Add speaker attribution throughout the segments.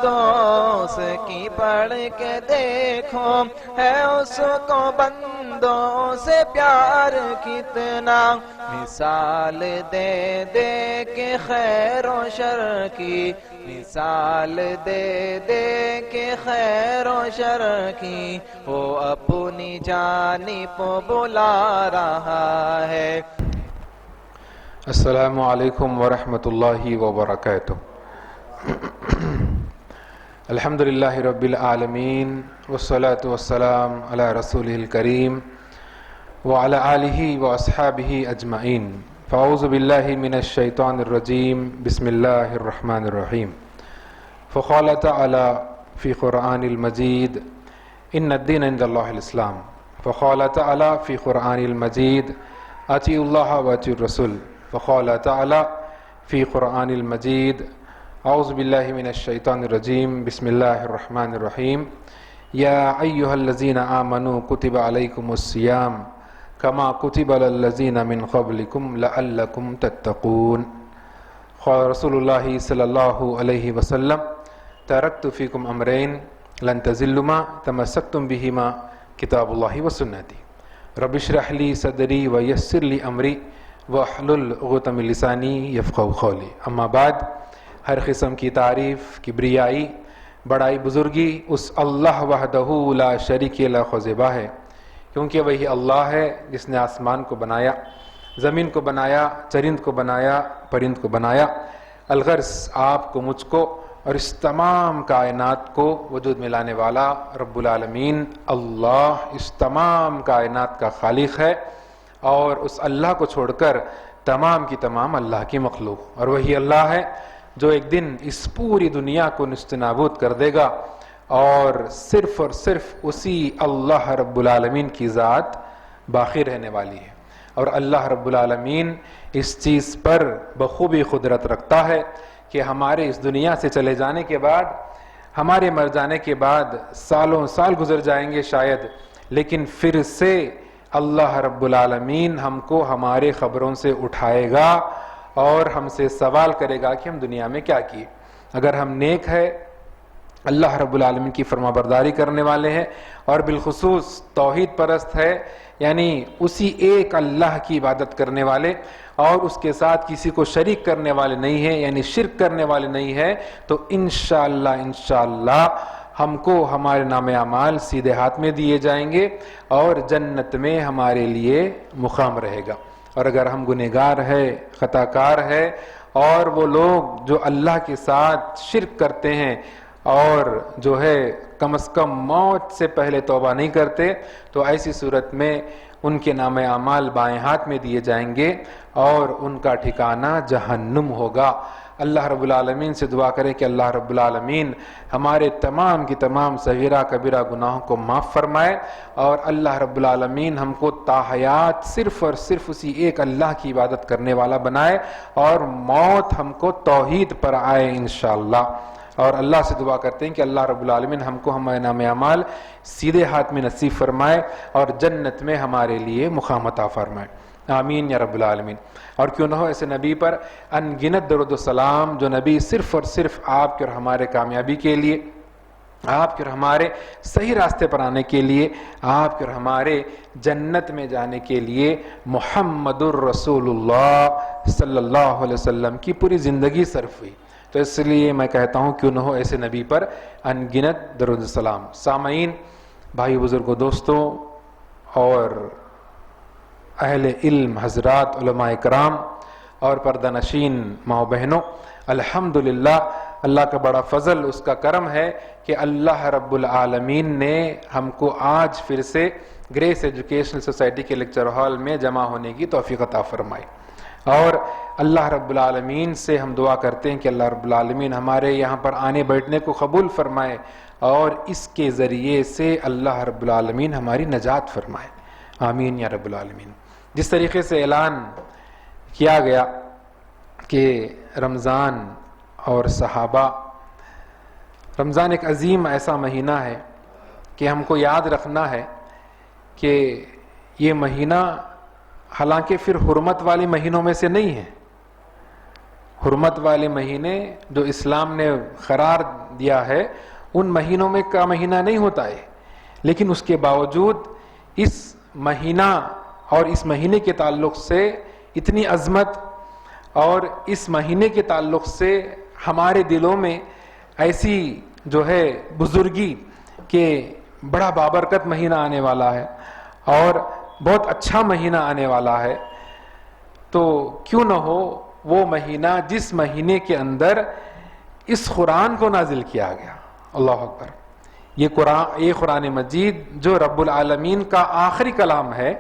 Speaker 1: دوست کی پڑھ کے دیکھو ہے اس کو بندوں سے پیار کتنا، مثال دے دے کے خیر و شر کی، مثال دے دے کے خیر و شر کی، وہ اپنی جانب بلا رہا ہے۔
Speaker 2: السلام علیکم ورحمۃ اللہ وبرکاتہ۔ الحمدللہ رب العالمین والصلاة والسلام علی رسولہ الکریم وعلی آلہ واصحابہ اجمعین۔ فاعوذ باللہ من الشیطان الرجیم، بسم اللہ الرحمن الرحیم۔ فقال تعالی فی قرآن المجید ان الدین عند اللہ الاسلام۔ فقال تعالی فی قرآن المجید اطیعوا اللہ واطیعوا الرسول۔ فقال تعالی فی قرآن المجید اعوذ باللہ من الشیطان الرجیم، بسم اللہ الرحمن الرحیم۔ یا ایہا الذین آمنوا کتب علیکم الصیام کما کتب علی الذین من قبلکم لعلکم تتقون۔ قال رسول اللہ صلی اللہ علیہ وسلم ترکت فیکم امرین لن تضلوا ما تمسکتم بہما کتاب اللہ وسنتی۔ رب اشرح لی صدری ویسر لی امری واحلل عقدۃ من لسانی یفقہوا قولی۔ اما بعد، ہر قسم کی تعریف، کبریائی، بڑائی، بزرگی اس اللہ وحدہ لا شریک لہ کو زیبا ہے، کیونکہ وہی اللہ ہے جس نے آسمان کو بنایا، زمین کو بنایا، چرند کو بنایا، پرند کو بنایا۔ الغرض آپ کو، مجھ کو اور اس تمام کائنات کو وجود میں لانے والا رب العالمین اللہ اس تمام کائنات کا خالق ہے، اور اس اللہ کو چھوڑ کر تمام کی تمام اللہ کی مخلوق، اور وہی اللہ ہے جو ایک دن اس پوری دنیا کو نیست نابود کر دے گا، اور صرف اسی اللہ رب العالمین کی ذات باقی رہنے والی ہے۔ اور اللہ رب العالمین اس چیز پر بخوبی قدرت رکھتا ہے کہ ہمارے اس دنیا سے چلے جانے کے بعد، ہمارے مر جانے کے بعد سالوں سال گزر جائیں گے شاید، لیکن پھر سے اللہ رب العالمین ہم کو ہمارے قبروں سے اٹھائے گا اور ہم سے سوال کرے گا کہ ہم دنیا میں کیا کیے۔ اگر ہم نیک ہے، اللہ رب العالمین کی فرما برداری کرنے والے ہیں، اور بالخصوص توحید پرست ہے، یعنی اسی ایک اللہ کی عبادت کرنے والے اور اس کے ساتھ کسی کو شریک کرنے والے نہیں ہیں، یعنی شرک کرنے والے نہیں ہیں، تو انشاءاللہ ہم کو ہمارے نام اعمال سیدھے ہاتھ میں دیے جائیں گے اور جنت میں ہمارے لیے مقام رہے گا۔ اور اگر ہم گنہگار ہے، خطا کار ہے، اور وہ لوگ جو اللہ کے ساتھ شرک کرتے ہیں اور جو ہے کم از کم موت سے پہلے توبہ نہیں کرتے، تو ایسی صورت میں ان کے نام اعمال بائیں ہاتھ میں دیے جائیں گے اور ان کا ٹھکانہ جہنم ہوگا۔ اللہ رب العالمین سے دعا کریں کہ اللہ رب العالمین ہمارے تمام کی تمام صغیرہ کبیرہ گناہوں کو معاف فرمائے، اور اللہ رب العالمین ہم کو تاحیات صرف اور صرف اسی ایک اللہ کی عبادت کرنے والا بنائے، اور موت ہم کو توحید پر آئے انشاءاللہ۔ اور اللہ سے دعا کرتے ہیں کہ اللہ رب العالمین ہم کو ہمارے نام اعمال سیدھے ہاتھ میں نصیب فرمائے اور جنت میں ہمارے لیے مقام عطا فرمائے، آمین یا رب العالمین۔ اور کیوں نہ ہو ایسے نبی پر ان گنت درود و سلام جو نبی صرف اور صرف آپ کے اور ہمارے کامیابی کے لیے، آپ کے اور ہمارے صحیح راستے پر آنے کے لیے، آپ کے اور ہمارے جنت میں جانے کے لیے محمد الرسول اللہ صلی اللہ علیہ وسلم کی پوری زندگی صرف ہوئی، تو اس لیے میں کہتا ہوں کیوں نہ ہو ایسے نبی پر ان گنت درود و سلام۔ سامعین، بھائی بزرگوں، دوستوں اور اہل علم حضرات، علماء کرام اور پردہ نشین ماں و بہنوں، الحمدللہ اللہ کا بڑا فضل، اس کا کرم ہے کہ اللہ رب العالمین نے ہم کو آج پھر سے گریس ایجوکیشنل سوسائٹی کے لیکچر ہال میں جمع ہونے کی توفیق عطا فرمائی، اور اللہ رب العالمین سے ہم دعا کرتے ہیں کہ اللہ رب العالمین ہمارے یہاں پر آنے بیٹھنے کو قبول فرمائے، اور اس کے ذریعے سے اللہ رب العالمین ہماری نجات فرمائے، آمین یا رب العالمین۔ جس طریقے سے اعلان کیا گیا کہ رمضان اور صحابہ، رمضان ایک عظیم ایسا مہینہ ہے کہ ہم کو یاد رکھنا ہے کہ یہ مہینہ حالانکہ پھر حرمت والے مہینوں میں سے نہیں ہے، حرمت والے مہینے جو اسلام نے قرار دیا ہے ان مہینوں میں کا مہینہ نہیں ہوتا ہے، لیکن اس کے باوجود اس مہینہ اور اس مہینے کے تعلق سے اتنی عظمت اور اس مہینے کے تعلق سے ہمارے دلوں میں ایسی جو ہے بزرگی کہ بڑا بابرکت مہینہ آنے والا ہے اور بہت اچھا مہینہ آنے والا ہے، تو کیوں نہ ہو وہ مہینہ جس مہینے کے اندر اس قرآن کو نازل کیا گیا۔ اللہ اکبر! یہ قرآن مجید جو رب العالمین کا آخری کلام ہے،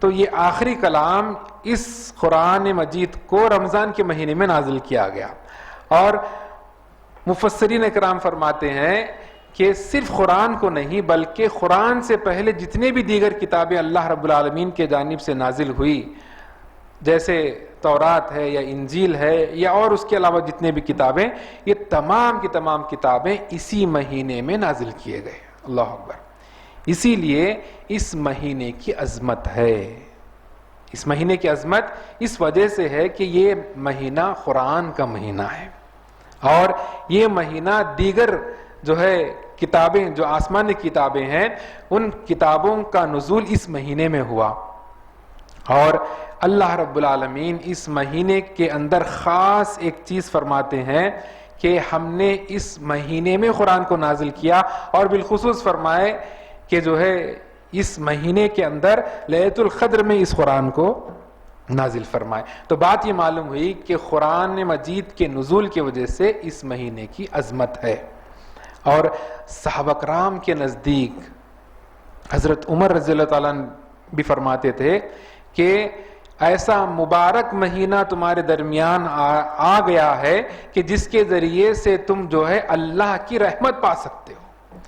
Speaker 2: تو یہ آخری کلام اس قرآن مجید کو رمضان کے مہینے میں نازل کیا گیا۔ اور مفسرین اکرام فرماتے ہیں کہ صرف قرآن کو نہیں بلکہ قرآن سے پہلے جتنے بھی دیگر کتابیں اللہ رب العالمین کے جانب سے نازل ہوئی، جیسے تورات ہے یا انجیل ہے یا اور اس کے علاوہ جتنے بھی کتابیں، یہ تمام کی تمام کتابیں اسی مہینے میں نازل کیے گئے۔ اللہ اکبر! اسی لیے اس مہینے کی عظمت ہے۔ اس مہینے کی عظمت اس وجہ سے ہے کہ یہ مہینہ قرآن کا مہینہ ہے، اور یہ مہینہ دیگر جو ہے کتابیں جو آسمانی کتابیں ہیں ان کتابوں کا نزول اس مہینے میں ہوا، اور اللہ رب العالمین اس مہینے کے اندر خاص ایک چیز فرماتے ہیں کہ ہم نے اس مہینے میں قرآن کو نازل کیا، اور بالخصوص فرمائے کہ جو ہے اس مہینے کے اندر لیلۃ القدر میں اس قرآن کو نازل فرمائے۔ تو بات یہ معلوم ہوئی کہ قرآن مجید کے نزول کی وجہ سے اس مہینے کی عظمت ہے۔ اور صحابہ کرام کے نزدیک حضرت عمر رضی اللہ تعالیٰ بھی فرماتے تھے کہ ایسا مبارک مہینہ تمہارے درمیان آ گیا ہے کہ جس کے ذریعے سے تم جو ہے اللہ کی رحمت پا سکتے ہو،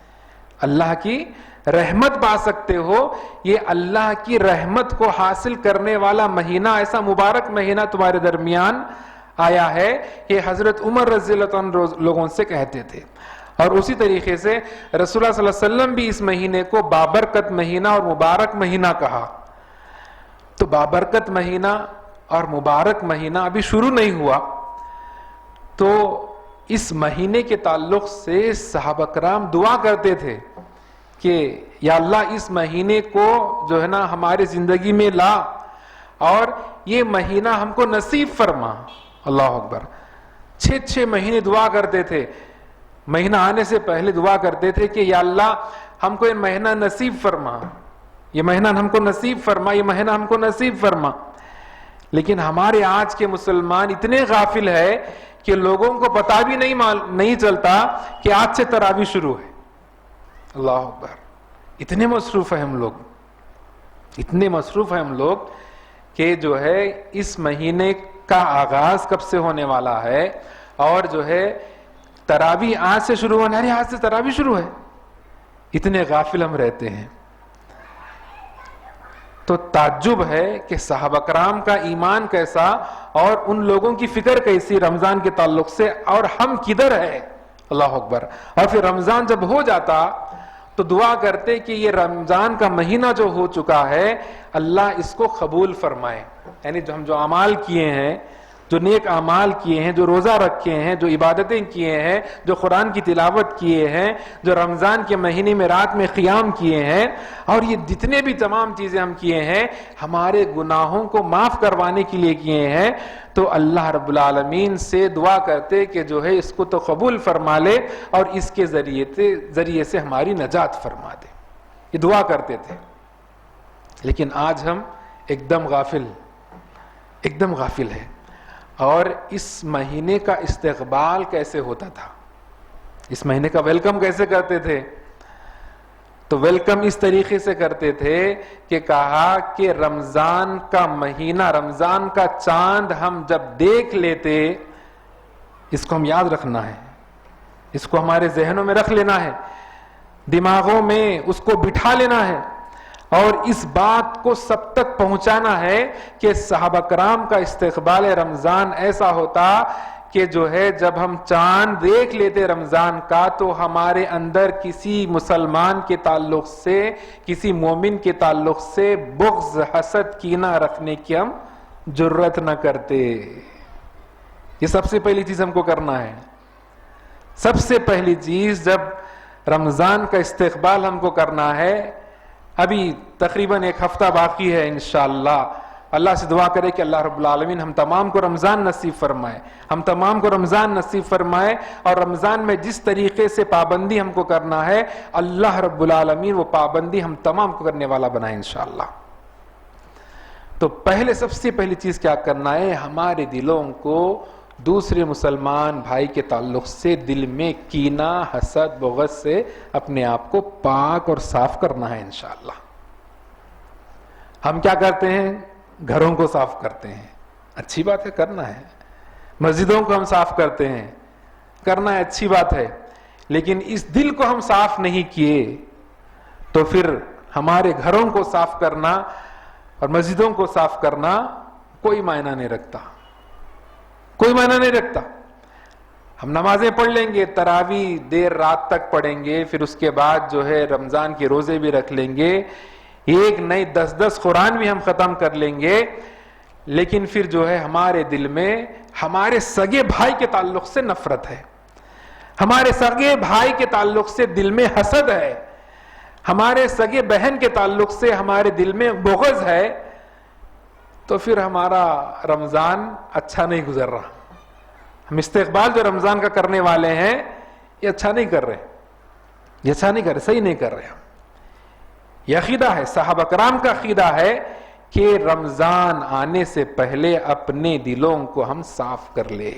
Speaker 2: اللہ کی رحمت پا سکتے ہو۔ یہ اللہ کی رحمت کو حاصل کرنے والا مہینہ، ایسا مبارک مہینہ تمہارے درمیان آیا ہے، کہ حضرت عمر رضی اللہ عنہ لوگوں سے کہتے تھے۔ اور اسی طریقے سے رسول اللہ صلی اللہ علیہ وسلم بھی اس مہینے کو بابرکت مہینہ اور مبارک مہینہ کہا۔ تو بابرکت مہینہ اور مبارک مہینہ ابھی شروع نہیں ہوا، تو اس مہینے کے تعلق سے صحابہ کرام دعا کرتے تھے کہ یا اللہ اس مہینے کو جو ہے نا ہمارے زندگی میں لا، اور یہ مہینہ ہم کو نصیب فرما۔ اللہ اکبر! 6 مہینے دعا کرتے تھے، مہینہ آنے سے پہلے دعا کرتے تھے کہ یا اللہ ہم کو یہ مہینہ نصیب فرما، یہ مہینہ ہم کو نصیب فرما، یہ مہینہ ہم کو نصیب فرما۔ لیکن ہمارے آج کے مسلمان اتنے غافل ہے کہ لوگوں کو پتہ بھی نہیں چلتا کہ آج سے تراویح شروع ہے۔ اللہ اکبر! اتنے مصروف ہیں ہم لوگ، اتنے مصروف ہیں ہم لوگ کہ جو ہے اس مہینے کا آغاز کب سے ہونے والا ہے، اور جو ہے تراویح آج سے شروع ہونا ہے، آج سے تراویح شروع ہے، اتنے غافل ہم رہتے ہیں۔ تو تعجب ہے کہ صحابہ کرام کا ایمان کیسا اور ان لوگوں کی فکر کیسی رمضان کے تعلق سے، اور ہم کدھر ہے۔ اللہ اکبر! اور پھر رمضان جب ہو جاتا تو دعا کرتے کہ یہ رمضان کا مہینہ جو ہو چکا ہے اللہ اس کو قبول فرمائے، یعنی جو ہم جو اعمال کیے ہیں، جو نیک اعمال کیے ہیں، جو روزہ رکھے ہیں، جو عبادتیں کیے ہیں، جو قرآن کی تلاوت کیے ہیں، جو رمضان کے مہینے میں رات میں قیام کیے ہیں، اور یہ جتنے بھی تمام چیزیں ہم کیے ہیں ہمارے گناہوں کو معاف کروانے کے لیے کیے ہیں، تو اللہ رب العالمین سے دعا کرتے کہ جو ہے اس کو تو قبول فرما لے اور اس کے ذریعے سے ہماری نجات فرما دے۔ یہ دعا کرتے تھے۔ لیکن آج ہم ایک دم غافل ہے۔ اور اس مہینے کا استقبال کیسے ہوتا تھا، اس مہینے کا ویلکم کیسے کرتے تھے؟ تو ویلکم اس طریقے سے کرتے تھے کہ کہا کہ رمضان کا مہینہ، رمضان کا چاند ہم جب دیکھ لیتے، اس کو ہم یاد رکھنا ہے، اس کو ہمارے ذہنوں میں رکھ لینا ہے، دماغوں میں اس کو بٹھا لینا ہے، اور اس بات کو سب تک پہنچانا ہے کہ صحابہ کرام کا استقبال رمضان ایسا ہوتا کہ جو ہے جب ہم چاند دیکھ لیتے رمضان کا تو ہمارے اندر کسی مسلمان کے تعلق سے، کسی مومن کے تعلق سے بغض، حسد، کینہ رکھنے کی ہم جرت نہ کرتے۔ یہ سب سے پہلی چیز ہم کو کرنا ہے. سب سے پہلی چیز جب رمضان کا استقبال ہم کو کرنا ہے، ابھی تقریباً 1 ہفتہ باقی ہے انشاءاللہ. اللہ سے دعا کرے کہ اللہ رب العالمین ہم تمام کو رمضان نصیب فرمائے، ہم تمام کو رمضان نصیب فرمائے. اور رمضان میں جس طریقے سے پابندی ہم کو کرنا ہے، اللہ رب العالمین وہ پابندی ہم تمام کو کرنے والا بنائے انشاءاللہ. تو پہلے سب سے پہلی چیز کیا کرنا ہے، ہمارے دلوں کو دوسرے مسلمان بھائی کے تعلق سے دل میں کینہ، حسد، بغض سے اپنے آپ کو پاک اور صاف کرنا ہے انشاءاللہ. ہم کیا کرتے ہیں، گھروں کو صاف کرتے ہیں، اچھی بات ہے، کرنا ہے. مسجدوں کو ہم صاف کرتے ہیں، کرنا ہے، اچھی بات ہے. لیکن اس دل کو ہم صاف نہیں کیے تو پھر ہمارے گھروں کو صاف کرنا اور مسجدوں کو صاف کرنا کوئی معنی نہیں رکھتا، کوئی معنی نہیں رکھتا. ہم نمازیں پڑھ لیں گے، تراویح دیر رات تک پڑھیں گے، پھر اس کے بعد جو ہے رمضان کے روزے بھی رکھ لیں گے، ایک نہیں 10 قرآن بھی ہم ختم کر لیں گے. لیکن پھر جو ہے ہمارے دل میں ہمارے سگے بھائی کے تعلق سے نفرت ہے، ہمارے سگے بھائی کے تعلق سے دل میں حسد ہے، ہمارے سگے بہن کے تعلق سے ہمارے دل میں بغض ہے، تو پھر ہمارا رمضان اچھا نہیں گزر رہا. ہم استقبال جو رمضان کا کرنے والے ہیں یہ اچھا نہیں کر رہے، یہ اچھا نہیں کر رہے، صحیح نہیں کر رہے. ہم یہ عقیدہ ہے، صحابہ کرام کا عقیدہ ہے کہ رمضان آنے سے پہلے اپنے دلوں کو ہم صاف کر لے.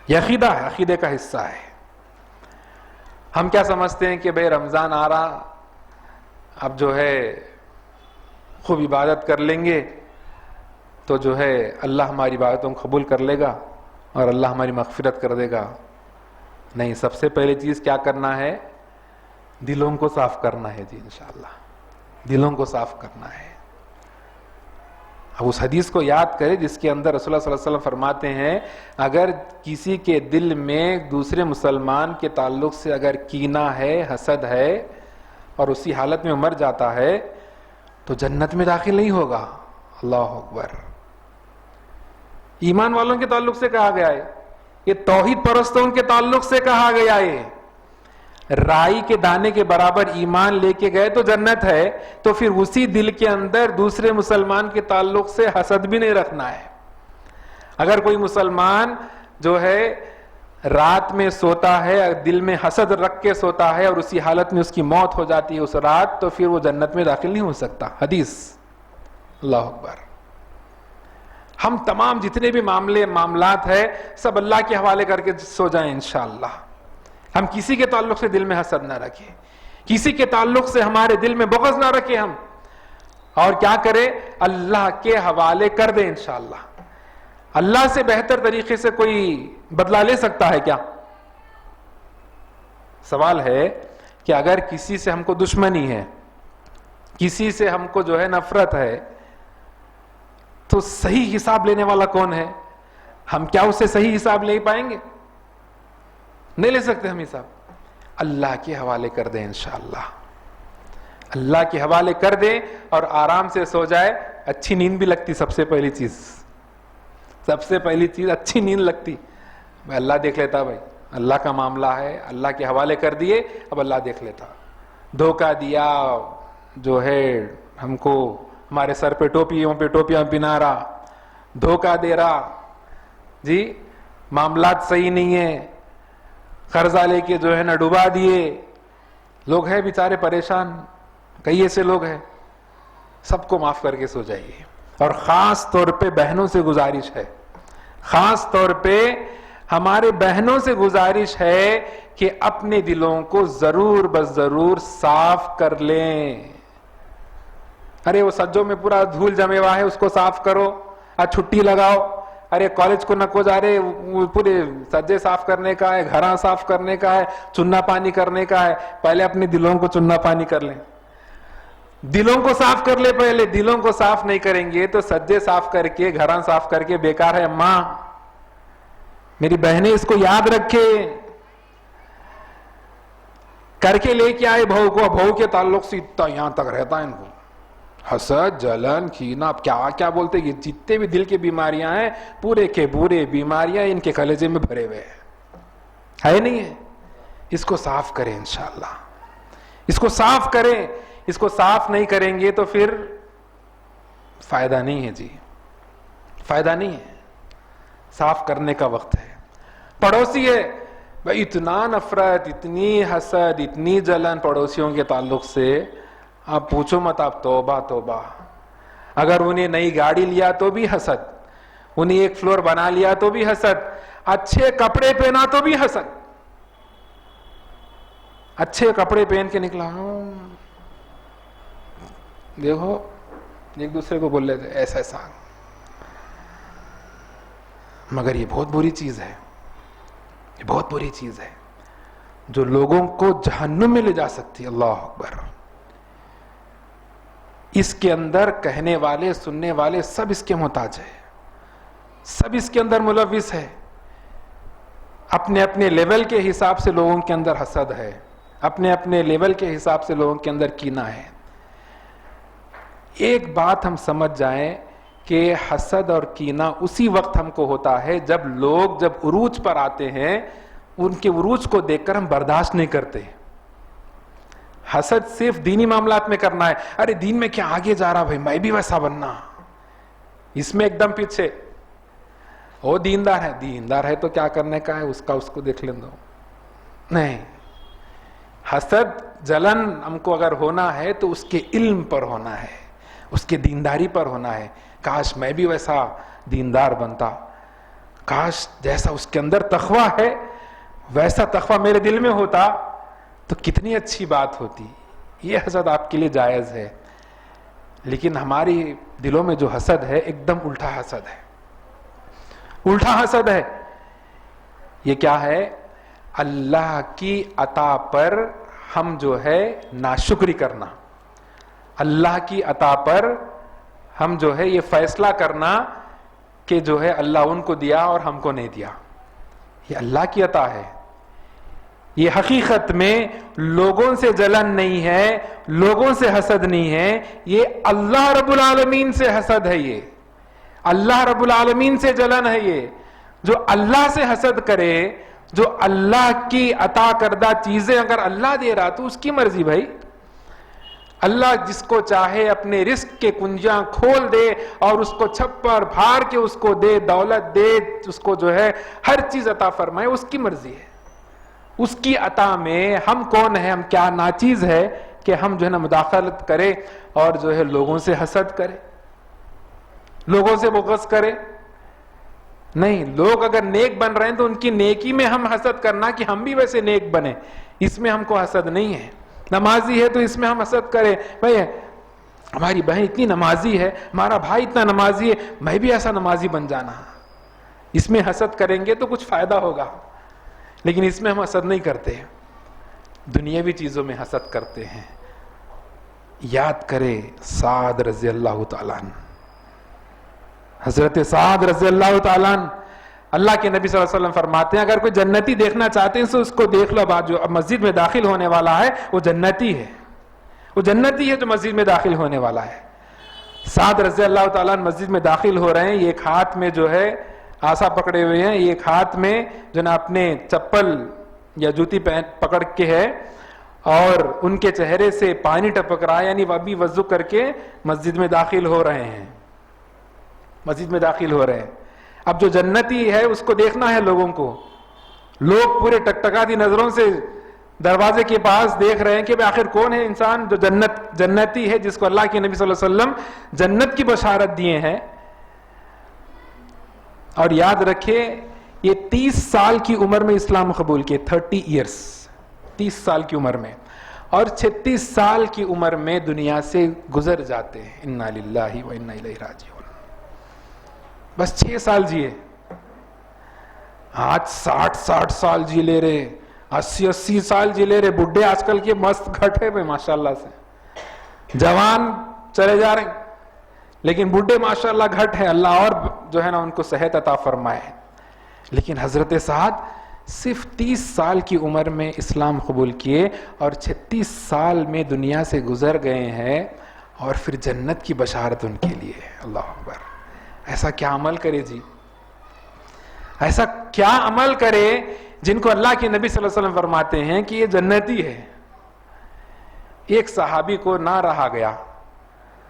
Speaker 2: یہ عقیدہ ہے، عقیدے کا حصہ ہے. ہم کیا سمجھتے ہیں کہ بھئی رمضان آ رہا، اب جو ہے خوب عبادت کر لیں گے تو جو ہے اللہ ہماری عبادتوں کو قبول کر لے گا اور اللہ ہماری مغفرت کر دے گا. نہیں، سب سے پہلی چیز کیا کرنا ہے، دلوں کو صاف کرنا ہے. جی انشاءاللہ دلوں کو صاف کرنا ہے. اب اس حدیث کو یاد کرے جس کے اندر رسول اللہ صلی اللہ علیہ وسلم فرماتے ہیں اگر کسی کے دل میں دوسرے مسلمان کے تعلق سے اگر کینہ ہے، حسد ہے اور اسی حالت میں مر جاتا ہے تو جنت میں داخل نہیں ہوگا. اللہ اکبر. ایمان والوں کے تعلق سے کہا گیا ہے، یہ توحید پرستوں کے تعلق سے کہا گیا ہے. رائی کے دانے کے برابر ایمان لے کے گئے تو جنت ہے، تو پھر اسی دل کے اندر دوسرے مسلمان کے تعلق سے حسد بھی نہیں رکھنا ہے. اگر کوئی مسلمان جو ہے رات میں سوتا ہے، دل میں حسد رکھ کے سوتا ہے اور اسی حالت میں اس کی موت ہو جاتی ہے اس رات، تو پھر وہ جنت میں داخل نہیں ہو سکتا. حدیث. اللہ اکبر. ہم تمام جتنے بھی معاملات ہیں سب اللہ کے حوالے کر کے سو جائیں انشاءاللہ. ہم کسی کے تعلق سے دل میں حسد نہ رکھیں، کسی کے تعلق سے ہمارے دل میں بغض نہ رکھیں ہم، اور کیا کریں، اللہ کے حوالے کر دیں انشاءاللہ. اللہ سے بہتر طریقے سے کوئی بدلہ لے سکتا ہے کیا؟ سوال ہے کہ اگر کسی سے ہم کو دشمنی ہے، کسی سے ہم کو جو ہے نفرت ہے، تو صحیح حساب لینے والا کون ہے؟ ہم کیا اس سے صحیح حساب لے پائیں گے؟ نہیں لے سکتے ہم حساب. اللہ کے حوالے کر دیں انشاءاللہ. اللہ کے حوالے کر دیں اور آرام سے سو جائے. اچھی نیند بھی لگتی. سب سے پہلی چیز اچھی نیند لگتی. بھائی اللہ دیکھ لیتا، بھائی اللہ کا معاملہ ہے، اللہ کے حوالے کر دیے، اب اللہ دیکھ لیتا. دھوکہ دیا جو ہے ہم کو، ہمارے سر پہ ٹوپیاں پہنا رہا، دھوکہ دے رہا، جی معاملات صحیح نہیں ہے، قرضہ لے کے جو ہے نا ڈبا دیے. لوگ ہیں بیچارے پریشان، کئی ایسے لوگ ہیں. سب کو معاف کر کے سو جائیے. اور خاص طور پہ بہنوں سے گزارش ہے، خاص طور پہ ہمارے بہنوں سے گزارش ہے کہ اپنے دلوں کو ضرور بس ضرور صاف کر لیں. ارے وہ سجوں میں پورا دھول جمے ہوا ہے، اس کو صاف کرو. چھٹی لگاؤ. ارے کالج کو نہ کو جا رہے، پورے سجے صاف کرنے کا ہے، گھراں صاف کرنے کا ہے، چنا پانی کرنے کا ہے. پہلے اپنے دلوں کو چنا پانی کر لیں، دلوں کو صاف کر لے. پہلے دلوں کو صاف نہیں کریں گے تو سجے صاف کر کے، گھراں صاف کر کے بیکار ہے. اماں میری بہنیں اس کو یاد رکھے، کر کے لے کے آئے بہو کو. بہو کے تعلق سے اتنا یہاں تک رہتا ہے ان کو، حسد، جلن، کینہ، اب کیا بولتے ہیں، جتنے بھی دل کی بیماریاں ہیں پورے کے پورے بیماریاں ان کے کلیجے میں بھرے ہوئے ہیں، ہے نہیں ہے؟ اس کو صاف کریں انشاءاللہ، اس کو صاف کریں. اس کو صاف نہیں کریں گے تو پھر فائدہ نہیں ہے جی، فائدہ نہیں ہے. صاف کرنے کا وقت ہے. پڑوسی ہے بھائی، اتنا نفرت، اتنی حسد، اتنی جلن پڑوسیوں کے تعلق سے، آپ پوچھو مت. آپ توبہ توبہ. اگر انہیں نئی گاڑی لیا تو بھی حسد، انہیں ایک فلور بنا لیا تو بھی حسد، اچھے کپڑے پہنا تو بھی حسد. اچھے کپڑے پہن کے نکلا، دیکھو ایک دوسرے کو بول لیتے ایسا ایسا. مگر یہ بہت بری چیز ہے، یہ بہت بری چیز ہے جو لوگوں کو جہنم میں لے جا سکتی ہے. اللہ اکبر. اس کے اندر کہنے والے، سننے والے سب اس کے محتاج ہیں، سب اس کے اندر ملوث ہے. اپنے اپنے لیول کے حساب سے لوگوں کے اندر حسد ہے، اپنے اپنے لیول کے حساب سے لوگوں کے اندر کینہ ہے. ایک بات ہم سمجھ جائیں کہ حسد اور کینہ اسی وقت ہم کو ہوتا ہے جب لوگ جب عروج پر آتے ہیں، ان کے عروج کو دیکھ کر ہم برداشت نہیں کرتے. حسد صرف دینی معاملات میں کرنا ہے، ارے دین میں کیا آگے جا رہا بھائی، میں بھی ویسا بننا، اس میں ایک دم پیچھے. وہ دیندار ہے، دیندار ہے تو کیا کرنے کا ہے، اس کا اس کو دیکھ لیں دو. نہیں، حسد جلن ہم کو اگر ہونا ہے تو اس کے علم پر ہونا ہے، اس کے دینداری پر ہونا ہے. کاش میں بھی ویسا دیندار بنتا، کاش جیسا اس کے اندر تقویٰ ہے ویسا تقویٰ میرے دل میں ہوتا تو کتنی اچھی بات ہوتی. یہ حسد آپ کے لیے جائز ہے، لیکن ہماری دلوں میں جو حسد ہے ایک دم الٹا حسد ہے، الٹا حسد ہے. یہ کیا ہے؟ اللہ کی عطا پر ہم جو ہے ناشکری کرنا، اللہ کی عطا پر ہم جو ہے یہ فیصلہ کرنا کہ جو ہے اللہ ان کو دیا اور ہم کو نہیں دیا. یہ اللہ کی عطا ہے. یہ حقیقت میں لوگوں سے جلن نہیں ہے، لوگوں سے حسد نہیں ہے، یہ اللہ رب العالمین سے حسد ہے. یہ اللہ رب العالمین سے جلن ہے. یہ جو اللہ سے حسد کرے، جو اللہ کی عطا کردہ چیزیں اگر اللہ دے رہا تو اس کی مرضی بھائی. اللہ جس کو چاہے اپنے رزق کے کنجیاں کھول دے اور اس کو چھپر بھار کے اس کو دے، دولت دے، اس کو جو ہے ہر چیز عطا فرمائے، اس کی مرضی ہے. اس کی عطا میں ہم کون ہیں، ہم کیا ناچیز ہے کہ ہم جو ہے نا مداخلت کرے اور جو ہے لوگوں سے حسد کرے، لوگوں سے بغض کرے. نہیں، لوگ اگر نیک بن رہے ہیں تو ان کی نیکی میں ہم حسد کرنا کہ ہم بھی ویسے نیک بنے، اس میں ہم کو حسد نہیں ہے. نمازی ہے تو اس میں ہم حسد کریں بھائی ہماری بہن اتنی نمازی ہے، ہمارا بھائی اتنا نمازی ہے، میں بھی ایسا نمازی بن جانا. اس میں حسد کریں گے تو کچھ فائدہ ہوگا، لیکن اس میں ہم حسد نہیں کرتے، دنیاوی چیزوں میں حسد کرتے ہیں. یاد کرے سعد رضی اللہ تعالیٰ عنہ، حضرت سعد رضی اللہ تعالیٰ عنہ. اللہ کے نبی صلی اللہ علیہ وسلم فرماتے ہیں اگر کوئی جنتی دیکھنا چاہتے ہیں تو اس کو دیکھ لو، بعد جو اب مسجد میں داخل ہونے والا ہے وہ جنتی ہے، وہ جنتی ہے جو مسجد میں داخل ہونے والا ہے. سعد رضی اللہ تعالیٰ عنہ مسجد میں داخل ہو رہے ہیں، یہ ایک ہاتھ میں جو ہے آسا پکڑے ہوئے ہیں، یہ ایک ہاتھ میں جو نا اپنے چپل یا جوتی پکڑ کے ہے، اور ان کے چہرے سے پانی ٹپک رہا ہے، یعنی وہ ابھی وضو کر کے مسجد میں داخل ہو رہے ہیں، مسجد میں داخل ہو رہے ہیں. اب جو جنتی ہے اس کو دیکھنا ہے لوگوں کو، لوگ پورے ٹکٹکاتی نظروں سے دروازے کے پاس دیکھ رہے ہیں کہ آخر کون ہے انسان جو جنتی ہے، جس کو اللہ کے نبی صلی اللہ علیہ وسلم جنت کی بشارت دیے ہیں. اور یاد رکھے یہ 30 سال کی عمر میں اسلام قبول کیے، 30 ایئرس، 30 سال کی عمر میں، اور 36 سال کی عمر میں دنیا سے گزر جاتے ہیں. انا للہ و انا الیہ راجعون. بس 6 سال جیے، آج 60 سال جی لے رہے، 80 سال جی لے رہے. بڈھے آج کل کے مست گھٹ ہے ماشاءاللہ سے، جوان چلے جا رہے ہیں لیکن بڈھے ماشاءاللہ گھٹ ہے. اللہ اور جو ہے نا ان کو صحت عطا فرمائے. لیکن حضرت سعد صرف 30 سال کی عمر میں اسلام قبول کیے اور 36 سال میں دنیا سے گزر گئے ہیں. اور پھر جنت کی بشارت ان کے لیے. اللہ اکبر. ایسا کیا عمل کرے جی, ایسا کیا عمل کرے جن کو اللہ کے نبی صلی اللہ علیہ وسلم فرماتے ہیں کہ یہ جنتی ہے. ایک صحابی کو نہ رہا گیا,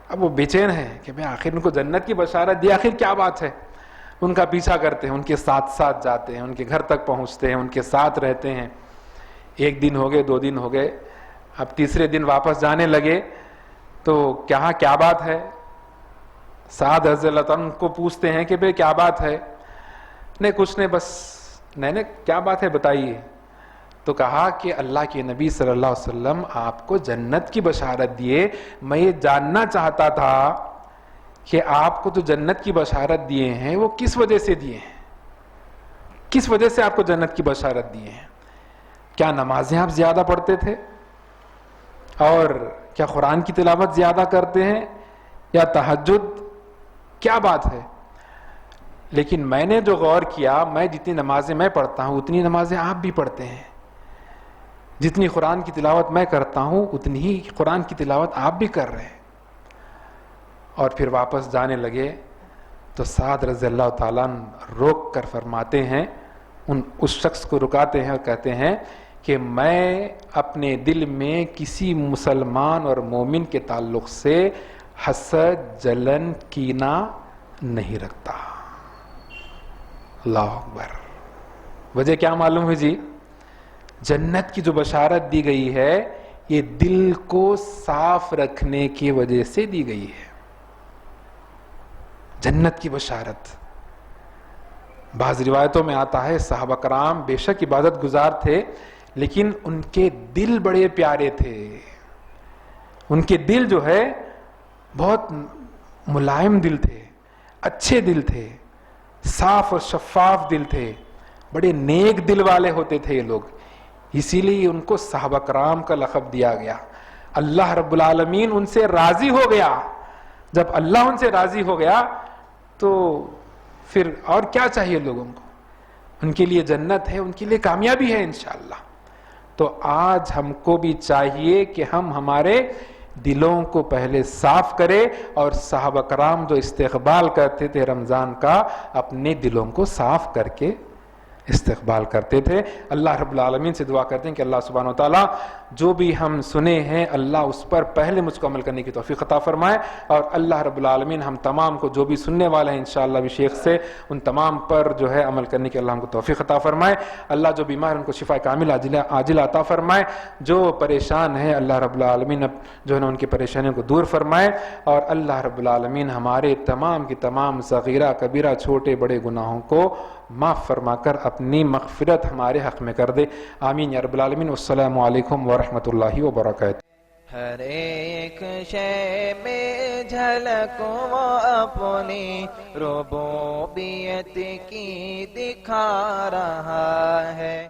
Speaker 2: اب وہ بے چین ہے کہ میں آخر ان کو جنت کی بشارت دی, آخر کیا بات ہے. ان کا پیچھا کرتے ہیں, ان کے ساتھ ساتھ جاتے ہیں, ان کے گھر تک پہنچتے ہیں, ان کے ساتھ رہتے ہیں. 1 دن ہو گئے, 2 دن ہو گئے, اب تیسرے دن واپس جانے لگے تو کیا بات ہے. سعد رضی اللہ عنہ کو پوچھتے ہیں کہ بھئی کیا بات ہے. نہیں کچھ نہیں, بس نہیں کیا بات ہے بتائیے. تو کہا کہ اللہ کے نبی صلی اللہ علیہ وسلم آپ کو جنت کی بشارت دیے, میں یہ جاننا چاہتا تھا کہ آپ کو تو جنت کی بشارت دیے ہیں وہ کس وجہ سے دیے ہیں, کس وجہ سے آپ کو جنت کی بشارت دیے ہیں. کیا نمازیں آپ زیادہ پڑھتے تھے, اور کیا قرآن کی تلاوت زیادہ کرتے ہیں, یا تہجد, کیا بات ہے. لیکن میں نے جو غور کیا, میں جتنی نمازیں میں پڑھتا ہوں اتنی نمازیں آپ بھی پڑھتے ہیں, جتنی قرآن کی تلاوت میں کرتا ہوں اتنی ہی قرآن کی تلاوت آپ بھی کر رہے ہیں. اور پھر واپس جانے لگے تو سعد رضی اللہ تعالیٰ عنہ روک کر فرماتے ہیں, اس شخص کو رکاتے ہیں اور کہتے ہیں کہ میں اپنے دل میں کسی مسلمان اور مومن کے تعلق سے حسد, جلن, کینہ نہیں رکھتا. اللہ اکبر. وجہ کیا معلوم ہوئی جی؟ جنت کی جو بشارت دی گئی ہے یہ دل کو صاف رکھنے کی وجہ سے دی گئی ہے. جنت کی بشارت. بعض روایتوں میں آتا ہے صحابہ کرام بے شک عبادت گزار تھے لیکن ان کے دل بڑے پیارے تھے. ان کے دل جو ہے بہت ملائم دل تھے, اچھے دل تھے, صاف اور شفاف دل تھے, بڑے نیک دل والے ہوتے تھے یہ لوگ. اسی لیے ان کو صحابہ کرام کا لقب دیا گیا. اللہ رب العالمین ان سے راضی ہو گیا. جب اللہ ان سے راضی ہو گیا تو پھر اور کیا چاہیے لوگوں کو. ان کے لیے جنت ہے, ان کے لیے کامیابی ہے انشاءاللہ. تو آج ہم کو بھی چاہیے کہ ہم ہمارے دلوں کو پہلے صاف کریں, اور صحابہ کرام جو استقبال کرتے تھے رمضان کا, اپنے دلوں کو صاف کر کے استقبال کرتے تھے. اللہ رب العالمین سے دعا کرتے ہیں کہ اللہ سبحانہ وتعالی جو بھی ہم سنے ہیں اللہ اس پر پہلے مجھ کو عمل کرنے کی توفیق عطا فرمائے, اور اللہ رب العالمین ہم تمام کو جو بھی سننے والے ہیں انشاءاللہ بھی شیخ سے ان تمام پر جو ہے عمل کرنے کی اللہ ہم کو توفیق عطا فرمائے. اللہ جو بیمار ان کو شفا کامل عاجل عطا فرمائے, جو پریشان ہیں اللہ رب العالمین جو ہے نا ان کی پریشانیوں کو دور فرمائے, اور اللہ رب العالمین ہمارے تمام کی تمام صغیرہ کبیرہ چھوٹے بڑے گناہوں کو معاف فرما کر اپنی مغفرت ہمارے حق میں کر دے. آمین یا رب العالمین. والسلام علیکم ورحمۃ اللہ وبرکاتہ.
Speaker 1: ہر ایک شے میں جھلک وہ اپنی ربوبیت کی دکھا رہا ہے.